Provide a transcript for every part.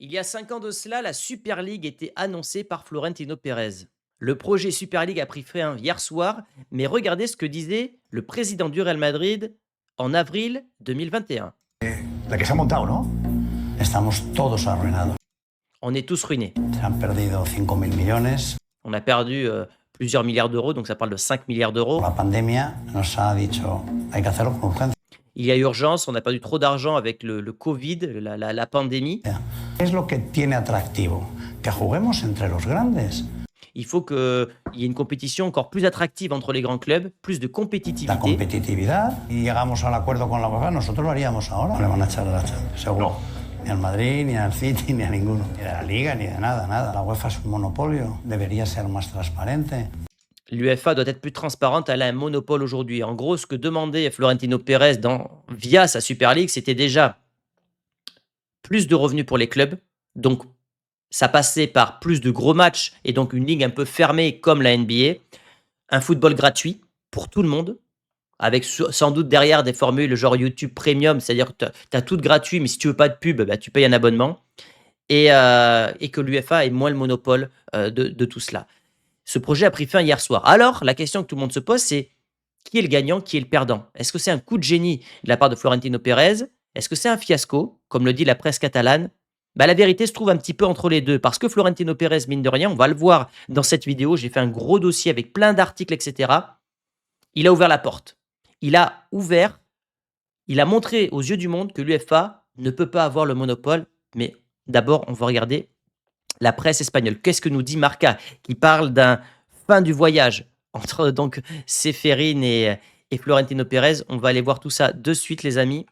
Il y a 5 ans de cela, la Super League était annoncée par Florentino Pérez. Le projet Super League a pris fin hier soir, mais regardez ce que disait le président du Real Madrid en avril 2021. La que se ha montado, ¿no? Estamos todos arruinados. On est tous ruinés. Se han perdido 5.000 millones. On a perdu plusieurs milliards d'euros, donc ça parle de 5 milliards d'euros. La pandemia nos ha dicho, hay que hacerlo con urgencia. Il y a urgence, on a perdu trop d'argent avec le Covid, la pandémie. ¿Qué es lo que tiene atractivo? Que juguemos entre los grandes. Il faut qu'il y ait une compétition encore plus attractive entre les grands clubs, plus de La compétitivité. competitividad. Y llegamos al acuerdo con la UEFA, nosotros lo haríamos ahora. No le van a echar la Champions, seguro. Ni al Madrid, ni al City, ni a ninguno. Ni de la Liga, ni de nada, nada. La UEFA es un monopolio. Debería ser más transparente. L'UEFA doit être plus transparente, elle a un monopole aujourd'hui. En gros, ce que demandait Florentino Pérez via sa Super League, c'était déjà plus de revenus pour les clubs. Donc, ça passait par plus de gros matchs et donc une ligue un peu fermée comme la NBA. Un football gratuit pour tout le monde, avec sans doute derrière des formules genre YouTube Premium, c'est-à-dire que tu as tout de gratuit, mais si tu veux pas de pub, bah, tu payes un abonnement. Et que l'UEFA ait moins le monopole de tout cela. Ce projet a pris fin hier soir. Alors, la question que tout le monde se pose, c'est qui est le gagnant, qui est le perdant? Est-ce que c'est un coup de génie de la part de Florentino Pérez? Est-ce que c'est un fiasco, comme le dit la presse catalane? Bah, la vérité se trouve un petit peu entre les deux, parce que Florentino Pérez, mine de rien, on va le voir dans cette vidéo, j'ai fait un gros dossier avec plein d'articles, etc. Il a ouvert la porte. Il a ouvert, il a montré aux yeux du monde que l'UEFA ne peut pas avoir le monopole. Mais d'abord, on va regarder la presse espagnole. Qu'est-ce que nous dit Marca, qui parle d'un fin du voyage entre donc Ceferin et Florentino Pérez? On va aller voir tout ça de suite, les amis.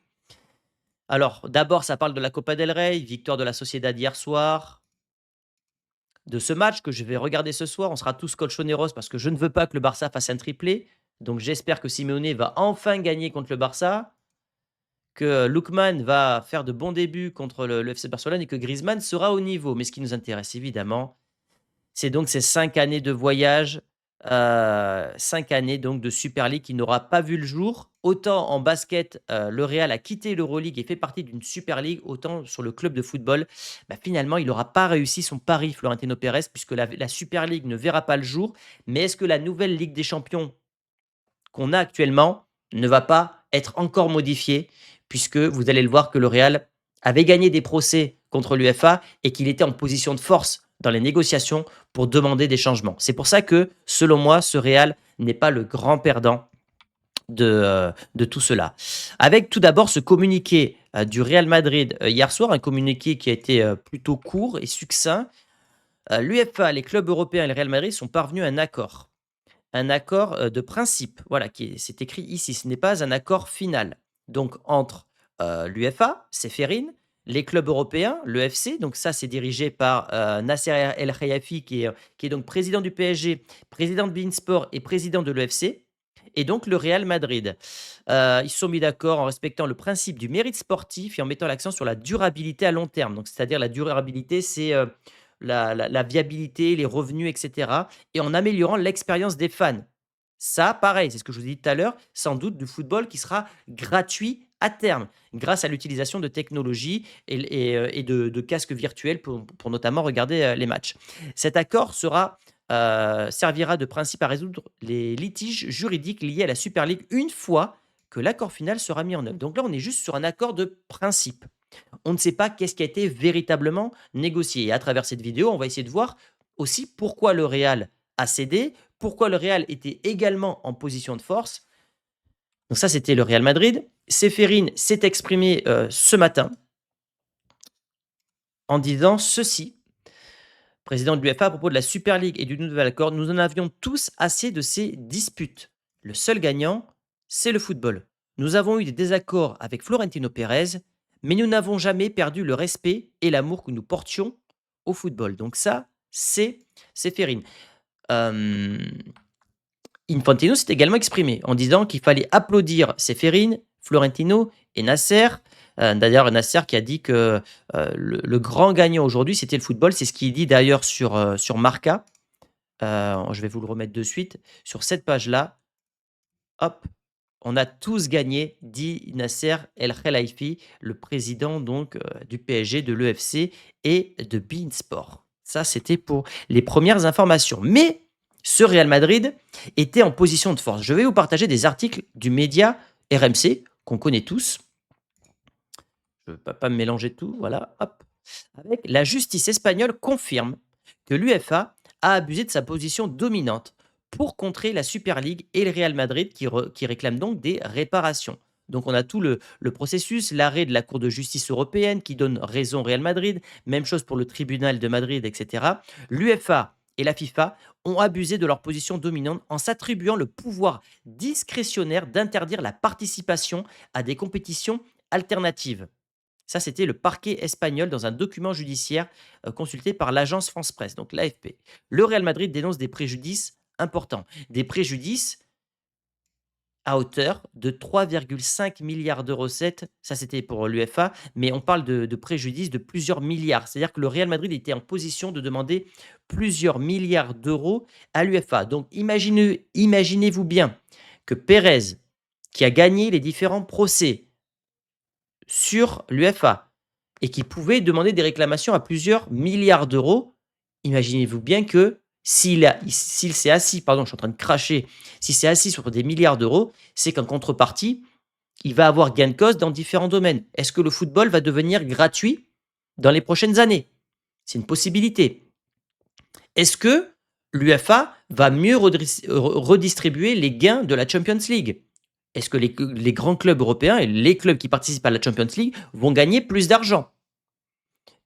Alors, d'abord, ça parle de la Copa del Rey, victoire de la Sociedad hier soir, de ce match que je vais regarder ce soir. On sera tous colchoneros parce que je ne veux pas que le Barça fasse un triplé. Donc, j'espère que Simeone va enfin gagner contre le Barça, que Lookman va faire de bons débuts contre le FC Barcelone et que Griezmann sera au niveau. Mais ce qui nous intéresse évidemment, c'est donc ces 5 années de voyage, 5 années donc de Super League qui n'aura pas vu le jour. Autant en basket, le Real a quitté l'Euroleague et fait partie d'une Super League, autant sur le club de football, bah, finalement, il n'aura pas réussi son pari, Florentino Pérez, puisque la Super League ne verra pas le jour. Mais est-ce que la nouvelle Ligue des champions qu'on a actuellement ne va pas être encore modifiée? Puisque vous allez le voir que le Real avait gagné des procès contre l'UEFA et qu'il était en position de force dans les négociations pour demander des changements. C'est pour ça que, selon moi, ce Real n'est pas le grand perdant de tout cela. Avec tout d'abord ce communiqué du Real Madrid hier soir, un communiqué qui a été plutôt court et succinct. L'UEFA, les clubs européens et le Real Madrid sont parvenus à un accord. Un accord de principe, voilà, c'est écrit ici. Ce n'est pas un accord final. Donc, entre l'UEFA, Ceferin, les clubs européens, le FC, donc ça, c'est dirigé par Nasser El Khelaifi, qui est donc président du PSG, président de Beansport et président de l'EFC, et donc le Real Madrid. Ils se sont mis d'accord en respectant le principe du mérite sportif et en mettant l'accent sur la durabilité à long terme. Donc, c'est-à-dire la durabilité, c'est la viabilité, les revenus, etc. Et en améliorant l'expérience des fans. Ça, pareil, c'est ce que je vous ai dit tout à l'heure, sans doute du football qui sera gratuit à terme, grâce à l'utilisation de technologies et de casques virtuels pour notamment regarder les matchs. Cet accord servira de principe à résoudre les litiges juridiques liés à la Super League une fois que l'accord final sera mis en œuvre. Donc là, on est juste sur un accord de principe. On ne sait pas qu'est-ce qui a été véritablement négocié. Et à travers cette vidéo, on va essayer de voir aussi pourquoi le Real a cédé, pourquoi le Real était également en position de force. Donc ça, c'était le Real Madrid. Ceferin s'est exprimé ce matin en disant ceci, président de l'UEFA, à propos de la Super League et du nouvel accord: nous en avions tous assez de ces disputes. Le seul gagnant, c'est le football. Nous avons eu des désaccords avec Florentino Pérez, mais nous n'avons jamais perdu le respect et l'amour que nous portions au football. Donc ça, c'est Ceferin. Euh, Infantino s'est également exprimé en disant qu'il fallait applaudir Ceferin, Florentino et Nasser. D'ailleurs, Nasser qui a dit que le grand gagnant aujourd'hui, c'était le football. C'est ce qu'il dit d'ailleurs sur Marca. Je vais vous le remettre de suite. Sur cette page-là, hop, On a tous gagné, dit Nasser El Khelaifi, le président donc du PSG, de l'EFC et de beIN Sport. Ça, c'était pour les premières informations. Mais ce Real Madrid était en position de force. Je vais vous partager des articles du média RMC qu'on connaît tous. Je ne veux pas me mélanger tout, voilà, hop. Avec la justice espagnole confirme que l'UEFA a abusé de sa position dominante pour contrer la Super League et le Real Madrid qui réclament donc des réparations. Donc on a tout le processus, l'arrêt de la Cour de justice européenne qui donne raison au Real Madrid, même chose pour le tribunal de Madrid, etc. L'UEFA et la FIFA ont abusé de leur position dominante en s'attribuant le pouvoir discrétionnaire d'interdire la participation à des compétitions alternatives. Ça, c'était le parquet espagnol dans un document judiciaire consulté par l'agence France Presse, donc l'AFP. Le Real Madrid dénonce des préjudices importants. Des préjudices à hauteur de 3,5 milliards de recettes. Ça, c'était pour l'UEFA, mais on parle de préjudices de plusieurs milliards. C'est-à-dire que le Real Madrid était en position de demander plusieurs milliards d'euros à l'UEFA. Donc, imaginez-vous bien que Pérez, qui a gagné les différents procès sur l'UEFA et qui pouvait demander des réclamations à plusieurs milliards d'euros, imaginez-vous bien que s'il s'est assis, pardon, je suis en train de cracher, s'il s'est assis sur des milliards d'euros, c'est qu'en contrepartie, il va avoir gain de cause dans différents domaines. Est-ce que le football va devenir gratuit dans les prochaines années? C'est une possibilité. Est-ce que l'UEFA va mieux redistribuer les gains de la Champions League? Est-ce que les grands clubs européens et les clubs qui participent à la Champions League vont gagner plus d'argent?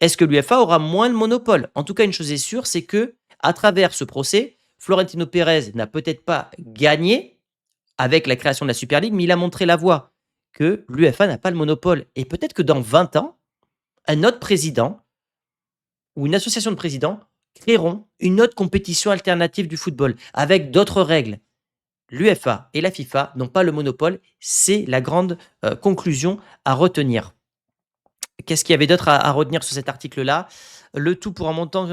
Est-ce que l'UEFA aura moins de monopole? En tout cas, une chose est sûre, c'est que à travers ce procès, Florentino Pérez n'a peut-être pas gagné avec la création de la Super League, mais il a montré la voie que l'UEFA n'a pas le monopole. Et peut-être que dans 20 ans, un autre président ou une association de présidents créeront une autre compétition alternative du football avec d'autres règles. L'UEFA et la FIFA n'ont pas le monopole, c'est la grande conclusion à retenir. Qu'est-ce qu'il y avait d'autre à retenir sur cet article-là? Le tout pour un montant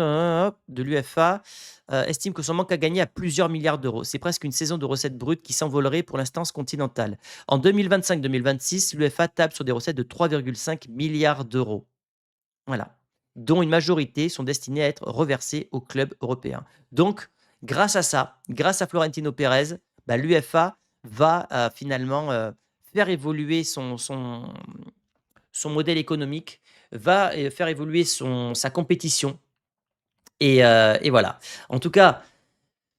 de l'UEFA estime que son manque à gagner à plusieurs milliards d'euros. C'est presque une saison de recettes brutes qui s'envolerait pour l'instance continentale. En 2025-2026, l'UEFA tape sur des recettes de 3,5 milliards d'euros. Voilà. Dont une majorité sont destinées à être reversées aux clubs européens. Donc, grâce à ça, grâce à Florentino Pérez, l'UEFA va finalement faire évoluer son modèle économique, va faire évoluer sa compétition. Et voilà. En tout cas,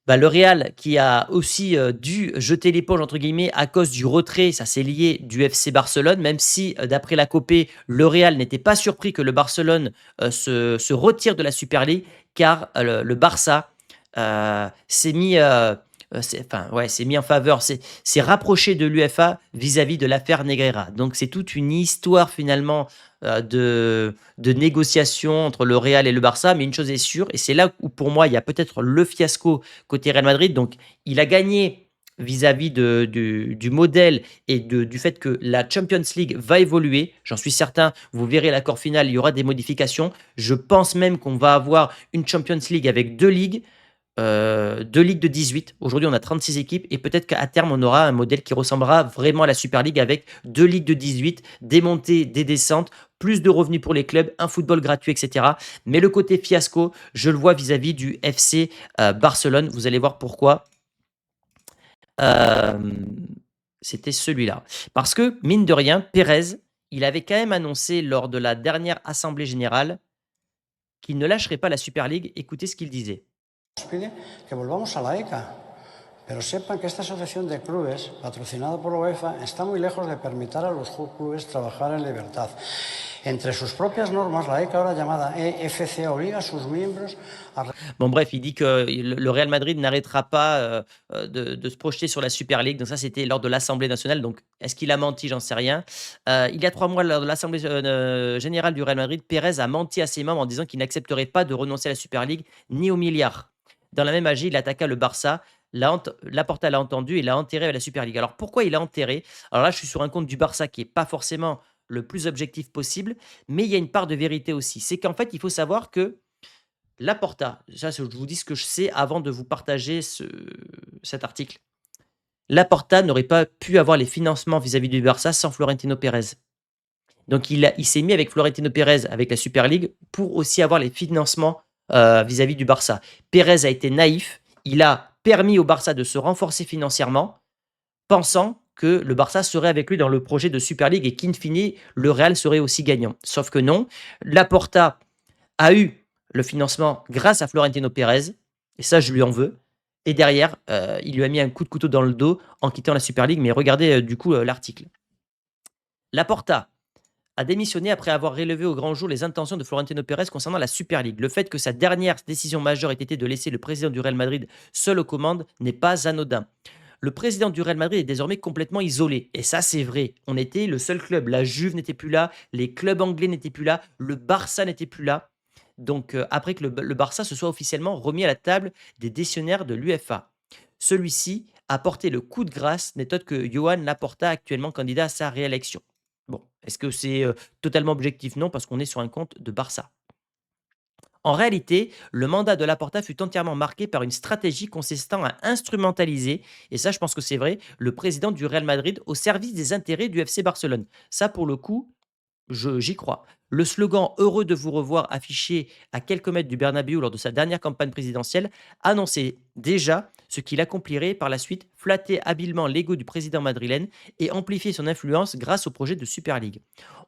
le Real qui a aussi dû jeter l'éponge entre guillemets à cause du retrait, ça c'est lié du FC Barcelone, même si d'après la Copé, le Real n'était pas surpris que le Barcelone se retire de la Super League, car le Barça s'est mis s'est mis en faveur, s'est rapproché de l'UEFA vis-à-vis de l'affaire Negreira. Donc c'est toute une histoire finalement de négociation entre le Real et le Barça, mais une chose est sûre, et c'est là où pour moi il y a peut-être le fiasco côté Real Madrid. Donc il a gagné vis-à-vis du modèle et du fait que la Champions League va évoluer. J'en suis certain, vous verrez l'accord final, il y aura des modifications. Je pense même qu'on va avoir une Champions League avec deux ligues de 18. Aujourd'hui, on a 36 équipes et peut-être qu'à terme, on aura un modèle qui ressemblera vraiment à la Super League avec deux ligues de 18, des montées, des descentes, plus de revenus pour les clubs, un football gratuit, etc. Mais le côté fiasco, je le vois vis-à-vis du FC Barcelone. Vous allez voir pourquoi. C'était celui-là. Parce que, mine de rien, Pérez, il avait quand même annoncé lors de la dernière Assemblée Générale qu'il ne lâcherait pas la Super League. Écoutez ce qu'il disait. Nos pide que volvamos a la ECA, pero sepan que esta asociación de clubes, patrocinada por la UEFA, está muy lejos de permitir a los clubes trabajar en libertad. Entre sus propias normas, la ECA, ahora llamada EFC, obliga a sus miembros a... Bon bref, il dit que le Real Madrid n'arrêtera pas de se projeter sur la Super League. Donc ça, c'était lors de l'Assemblée nationale. Donc est-ce qu'il a menti? J'en sais rien. Il y a 3 mois, lors de l'Assemblée générale du Real Madrid, Pérez a menti à ses membres en disant qu'il n'accepterait pas de renoncer à la Super League ni aux milliards. Dans la même AG, il attaqua le Barça. Laporta l'a entendu et l'a enterré à la Super League. Alors pourquoi il l'a enterré? Alors là, je suis sur un compte du Barça qui n'est pas forcément le plus objectif possible, mais il y a une part de vérité aussi. C'est qu'en fait, il faut savoir que Laporta, ça je vous dis ce que je sais avant de vous partager cet article. Laporta n'aurait pas pu avoir les financements vis-à-vis du Barça sans Florentino Pérez. Donc il s'est mis avec Florentino Pérez, avec la Super League, pour aussi avoir les financements vis-à-vis du Barça. Pérez a été naïf, il a permis au Barça de se renforcer financièrement, pensant que le Barça serait avec lui dans le projet de Super League et qu'in fine, le Real serait aussi gagnant. Sauf que non, Laporta a eu le financement grâce à Florentino Pérez, et ça, je lui en veux. Et derrière, il lui a mis un coup de couteau dans le dos en quittant la Super League. Mais regardez du coup l'article. Laporta a démissionné après avoir relevé au grand jour les intentions de Florentino Pérez concernant la Super League. Le fait que sa dernière décision majeure ait été de laisser le président du Real Madrid seul aux commandes n'est pas anodin. Le président du Real Madrid est désormais complètement isolé. Et ça, c'est vrai. On était le seul club. La Juve n'était plus là, les clubs anglais n'étaient plus là, le Barça n'était plus là. Donc, après que le Barça se soit officiellement remis à la table des décisionnaires de l'UEFA. Celui-ci a porté le coup de grâce, n'est autre que Johan Laporta, actuellement candidat à sa réélection. Bon, est-ce que c'est totalement objectif? Non, parce qu'on est sur un compte de Barça. En réalité, le mandat de Laporta fut entièrement marqué par une stratégie consistant à instrumentaliser, et ça je pense que c'est vrai, le président du Real Madrid au service des intérêts du FC Barcelone. Ça pour le coup, j'y crois. Le slogan «Heureux de vous revoir» affiché à quelques mètres du Bernabéu lors de sa dernière campagne présidentielle annonçait déjà ce qu'il accomplirait par la suite, flatter habilement l'ego du président madrilène et amplifier son influence grâce au projet de Super League.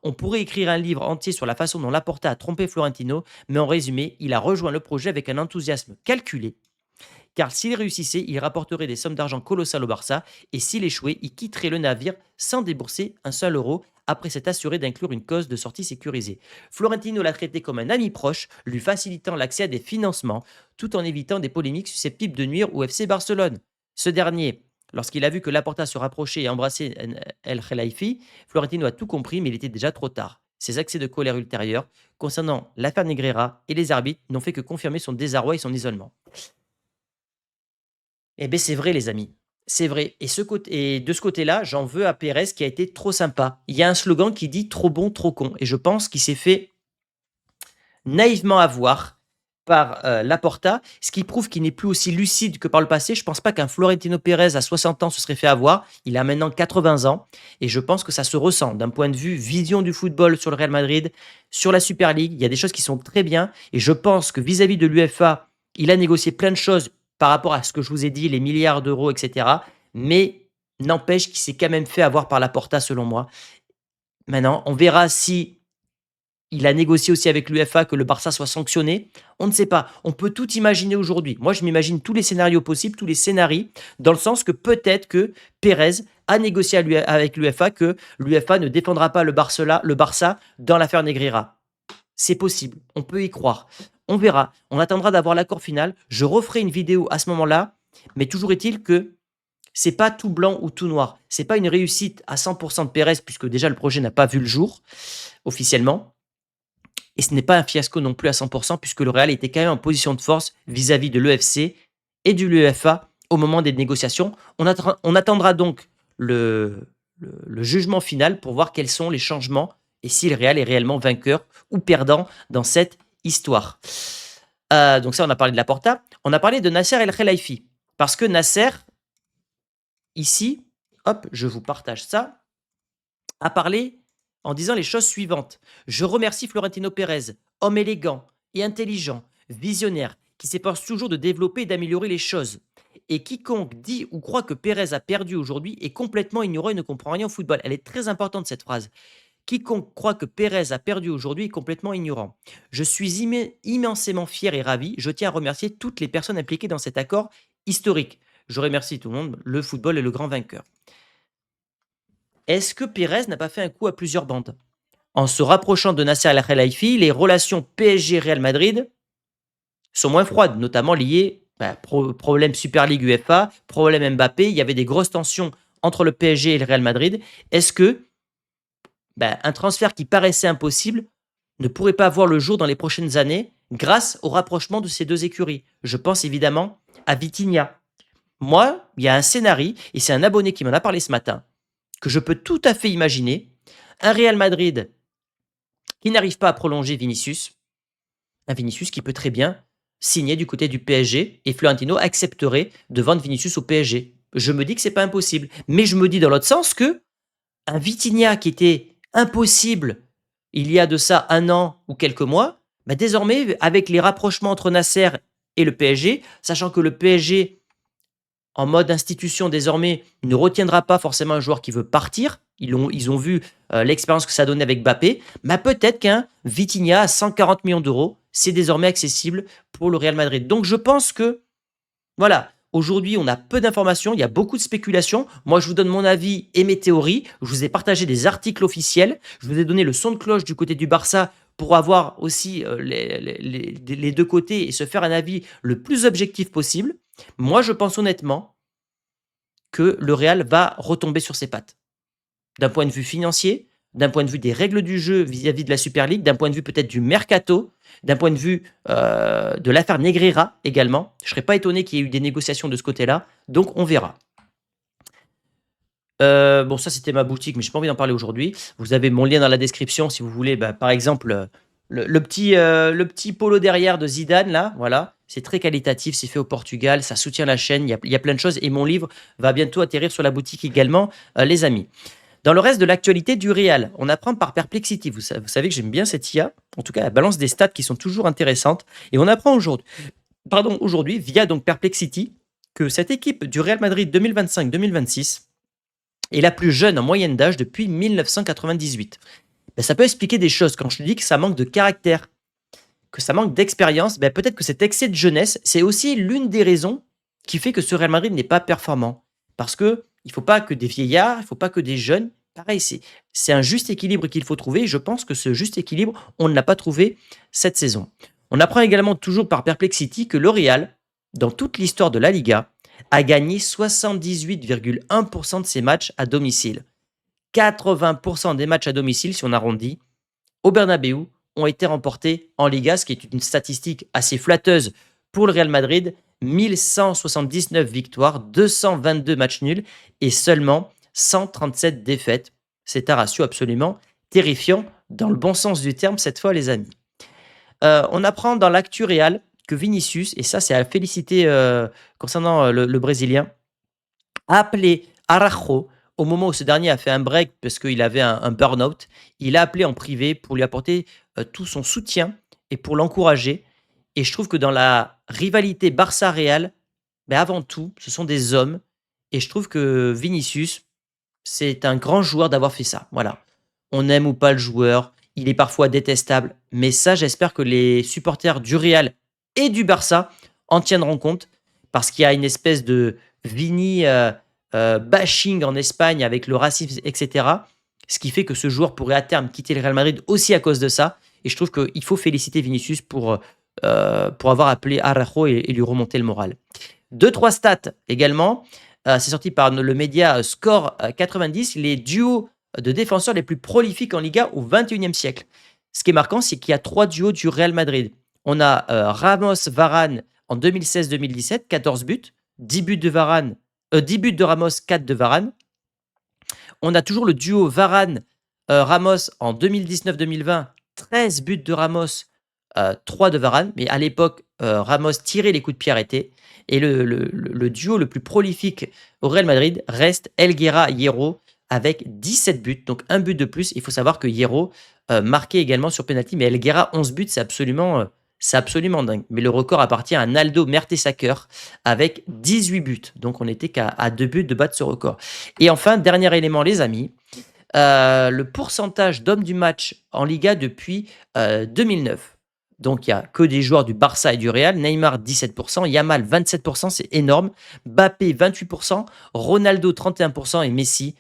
On pourrait écrire un livre entier sur la façon dont Laporta a trompé Florentino, mais en résumé, il a rejoint le projet avec un enthousiasme calculé, car s'il réussissait, il rapporterait des sommes d'argent colossales au Barça, et s'il échouait, il quitterait le navire sans débourser un seul euro, après s'être assuré d'inclure une cause de sortie sécurisée. Florentino l'a traité comme un ami proche, lui facilitant l'accès à des financements, tout en évitant des polémiques susceptibles de nuire au FC Barcelone. Ce dernier, lorsqu'il a vu que Laporta se rapprochait et embrassait El Khelaifi, Florentino a tout compris, mais il était déjà trop tard. Ses accès de colère ultérieurs concernant l'affaire Negreira et les arbitres n'ont fait que confirmer son désarroi et son isolement. Eh beh, c'est vrai les amis, c'est vrai et de ce côté-là, j'en veux à Pérez qui a été trop sympa. Il y a un slogan qui dit: «Trop bon, trop con» et je pense qu'il s'est fait naïvement avoir par, Laporta, ce qui prouve qu'il n'est plus aussi lucide que par le passé. Je pense pas qu'un Florentino Pérez à 60 ans se serait fait avoir. Il a maintenant 80 ans et je pense que ça se ressent d'un point de vue vision du football sur le Real Madrid, sur la Super League. Il y a des choses qui sont très bien et je pense que vis-à-vis de l'UEFA, il a négocié plein de choses par rapport à ce que je vous ai dit, les milliards d'euros et cetera, mais n'empêche qu'il s'est quand même fait avoir par Laporta selon moi. Maintenant, on verra si il a négocié aussi avec l'UEFA que le Barça soit sanctionné. On ne sait pas. On peut tout imaginer aujourd'hui. Moi, je m'imagine tous les scénarios possibles, tous les scénarios, dans le sens que peut-être que Pérez a négocié avec l'UEFA que l'UEFA ne défendra pas le Barça dans l'affaire Negreira. C'est possible. On peut y croire. On verra. On attendra d'avoir l'accord final. Je referai une vidéo à ce moment-là. Mais toujours est-il que c'est pas tout blanc ou tout noir. C'est pas une réussite à 100% de Pérez, puisque déjà le projet n'a pas vu le jour officiellement. Et ce n'est pas un fiasco non plus à 100%, puisque le Real était quand même en position de force vis-à-vis de l'EFC et de l'UEFA au moment des négociations. On attendra donc le jugement final pour voir quels sont les changements et si le Real est réellement vainqueur ou perdant dans cette histoire. Donc ça, on a parlé de Laporta. On a parlé de Nasser El Khelaifi. Parce que Nasser, ici, hop, je vous partage ça, a parlé en disant les choses suivantes. Je remercie Florentino Pérez, homme élégant et intelligent, visionnaire, qui s'efforce toujours de développer et d'améliorer les choses. Et quiconque dit ou croit que Pérez a perdu aujourd'hui est complètement ignorant et ne comprend rien au football. Elle est très importante cette phrase. Quiconque croit que Pérez a perdu aujourd'hui est complètement ignorant. Je suis immensément fier et ravi. Je tiens à remercier toutes les personnes impliquées dans cet accord historique. Je remercie tout le monde. Le football est le grand vainqueur. Est-ce que Pérez n'a pas fait un coup à plusieurs bandes? En se rapprochant de Nasser El Khelaifi, les relations PSG-Real Madrid sont moins froides, notamment liées problème Super League UEFA, problème Mbappé. Il y avait des grosses tensions entre le PSG et le Real Madrid. Est-ce que un transfert qui paraissait impossible ne pourrait pas voir le jour dans les prochaines années grâce au rapprochement de ces deux écuries? Je pense évidemment à Vitinha. Moi, il y a un scénario, et c'est un abonné qui m'en a parlé ce matin, que je peux tout à fait imaginer. Un Real Madrid qui n'arrive pas à prolonger Vinicius, un Vinicius qui peut très bien signer du côté du PSG et Florentino accepterait de vendre Vinicius au PSG. je me dis que c'est pas impossible. Mais je me dis dans l'autre sens que un Vitinha qui était impossible il y a de ça 1 an ou quelques mois, bah, désormais avec les rapprochements entre Nasser et le PSG, sachant que le PSG en mode institution désormais ne retiendra pas forcément un joueur qui veut partir. Ils ont vu l'expérience que ça donnait avec Mbappé. Mais peut-être qu'un Vitinha à 140 millions d'euros, c'est désormais accessible pour le Real Madrid. Donc je pense que, voilà, aujourd'hui on a peu d'informations, il y a beaucoup de spéculations. Moi je vous donne mon avis et mes théories. Je vous ai partagé des articles officiels. Je vous ai donné le son de cloche du côté du Barça pour avoir aussi les deux côtés et se faire un avis le plus objectif possible. Moi, je pense honnêtement que le Real va retomber sur ses pattes. D'un point de vue financier, d'un point de vue des règles du jeu vis-à-vis de la Super League, d'un point de vue peut-être du mercato, d'un point de vue de l'affaire Negreira également. Je ne serais pas étonné qu'il y ait eu des négociations de ce côté-là. Donc, on verra. Bon, ça, c'était ma boutique, mais je n'ai pas envie d'en parler aujourd'hui. Vous avez mon lien dans la description si vous voulez, par exemple, le petit polo derrière de Zidane, là, voilà. C'est très qualitatif, c'est fait au Portugal, ça soutient la chaîne, il y a plein de choses. Et mon livre va bientôt atterrir sur la boutique également, les amis. Dans le reste de l'actualité du Real, on apprend par Perplexity. Vous savez que j'aime bien cette IA. En tout cas, elle balance des stats qui sont toujours intéressantes. Et on apprend aujourd'hui, via donc Perplexity, que cette équipe du Real Madrid 2025-2026 est la plus jeune en moyenne d'âge depuis 1998. Ben, ça peut expliquer des choses. Quand je te dis que ça manque de caractère, que ça manque d'expérience, ben, peut-être que cet excès de jeunesse, c'est aussi l'une des raisons qui fait que ce Real Madrid n'est pas performant. Parce que il ne faut pas que des vieillards, il ne faut pas que des jeunes. Pareil, c'est un juste équilibre qu'il faut trouver. Et je pense que ce juste équilibre, on ne l'a pas trouvé cette saison. On apprend également toujours par Perplexity que le Real, dans toute l'histoire de la Liga, a gagné 78,1% de ses matchs à domicile. 80% des matchs à domicile, si on arrondit, au Bernabéu, ont été remportés en Liga, ce qui est une statistique assez flatteuse pour le Real Madrid. 1179 victoires, 222 matchs nuls et seulement 137 défaites. C'est un ratio absolument terrifiant dans le bon sens du terme cette fois, les amis. On apprend dans l'actu Real que Vinicius, et ça c'est à féliciter concernant le Brésilien, a appelé Araujo au moment où ce dernier a fait un break parce qu'il avait un burn-out. Il a appelé en privé pour lui apporter tout son soutien et pour l'encourager. Et je trouve que dans la rivalité Barça-Real, ben avant tout, ce sont des hommes. Et je trouve que Vinicius, c'est un grand joueur d'avoir fait ça. Voilà. On aime ou pas le joueur, il est parfois détestable. Mais ça, j'espère que les supporters du Real et du Barça en tiendront compte. Parce qu'il y a une espèce de Vini bashing en Espagne avec le racisme, etc. Ce qui fait que ce joueur pourrait à terme quitter le Real Madrid aussi à cause de ça. Et je trouve qu'il faut féliciter Vinicius pour avoir appelé Araujo et lui remonter le moral. 2-3 stats également. C'est sorti par le média Score 90, les duos de défenseurs les plus prolifiques en Liga au XXIe siècle. Ce qui est marquant, c'est qu'il y a 3 duos du Real Madrid. On a Ramos-Varane en 2016-2017, 14 buts, 10 buts de Varane, 10 buts de Ramos, 4 de Varane. On a toujours le duo Varane-Ramos en 2019-2020, 13 buts de Ramos, 3 de Varane, mais à l'époque, Ramos tirait les coups de pied arrêtés. Et le duo le plus prolifique au Real Madrid reste Helguera-Hierro avec 17 buts, donc un but de plus. Il faut savoir que Hierro marquait également sur penalty, mais Helguera, 11 buts, c'est absolument dingue. Mais le record appartient à Naldo Mertesacker avec 18 buts. Donc on n'était qu'à 2 buts de battre ce record. Et enfin, dernier élément, les amis, le pourcentage d'hommes du match en Liga depuis 2009. Donc, il n'y a que des joueurs du Barça et du Real. Neymar, 17%. Yamal, 27%. C'est énorme. Mbappé, 28%. Ronaldo, 31%. Et Messi,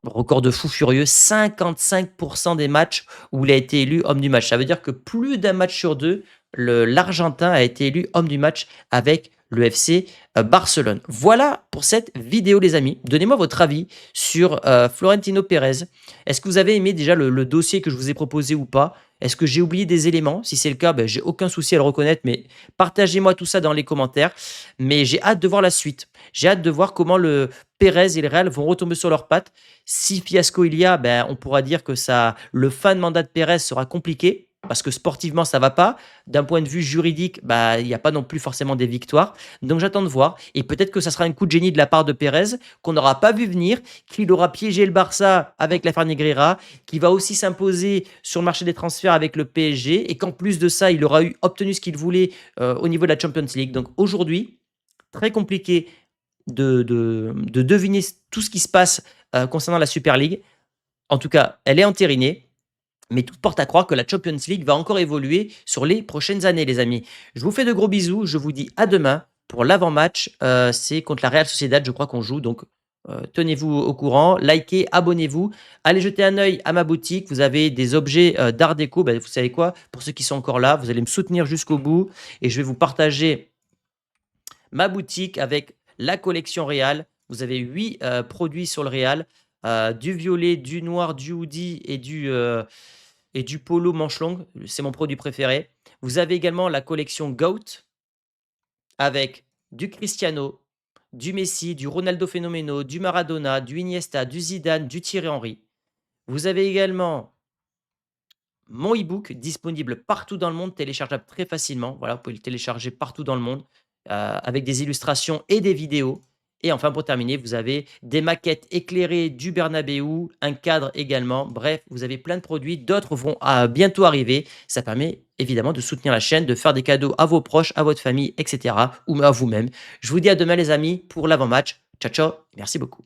record de fou furieux, 55% des matchs où il a été élu homme du match. Ça veut dire que plus d'un match sur deux, l'Argentin a été élu homme du match avec le FC Barcelone. Voilà pour cette vidéo, les amis. Donnez-moi votre avis sur Florentino Pérez. Est-ce que vous avez aimé déjà le dossier que je vous ai proposé ou pas? Est-ce que j'ai oublié des éléments? Si c'est le cas, j'ai aucun souci à le reconnaître, mais partagez-moi tout ça dans les commentaires. Mais j'ai hâte de voir la suite. J'ai hâte de voir comment le Pérez et le Real vont retomber sur leurs pattes. Si fiasco il y a, on pourra dire que le fin de mandat de Pérez sera compliqué. parce que sportivement, ça va pas. D'un point de vue juridique, bah, il y a pas non plus forcément des victoires. Donc j'attends de voir et peut-être que ça sera un coup de génie de la part de Pérez qu'on n'aura pas vu venir, qu'il aura piégé le Barça avec l'affaire Negreira, qui va aussi s'imposer sur le marché des transferts avec le PSG et qu'en plus de ça, il aura obtenu ce qu'il voulait, au niveau de la Champions League. Donc aujourd'hui, très compliqué de deviner tout ce qui se passe, concernant la Super League. En tout cas, elle est entérinée, mais tout porte à croire que la Champions League va encore évoluer sur les prochaines années, les amis. Je vous fais de gros bisous. Je vous dis à demain pour l'avant-match. C'est contre la Real Sociedad, je crois qu'on joue. Donc, tenez-vous au courant. Likez, abonnez-vous. Allez jeter un œil à ma boutique. Vous avez des objets d'art déco. Ben, vous savez quoi? Pour ceux qui sont encore là, vous allez me soutenir jusqu'au bout. Et je vais vous partager ma boutique avec la collection Real. Vous avez 8 produits sur le Real. Du violet, du noir, du hoodie et du polo manche longue. C'est mon produit préféré. Vous avez également la collection GOAT avec du Cristiano, du Messi, du Ronaldo Fenomeno, du Maradona, du Iniesta, du Zidane, du Thierry Henry. Vous avez également mon e-book disponible partout dans le monde, téléchargeable très facilement. Voilà, vous pouvez le télécharger partout dans le monde avec des illustrations et des vidéos. Et enfin, pour terminer, vous avez des maquettes éclairées du Bernabéu, un cadre également. Bref, vous avez plein de produits. D'autres vont bientôt arriver. Ça permet évidemment de soutenir la chaîne, de faire des cadeaux à vos proches, à votre famille, etc. ou à vous-même. Je vous dis à demain, les amis, pour l'avant-match. Ciao, ciao. Merci beaucoup.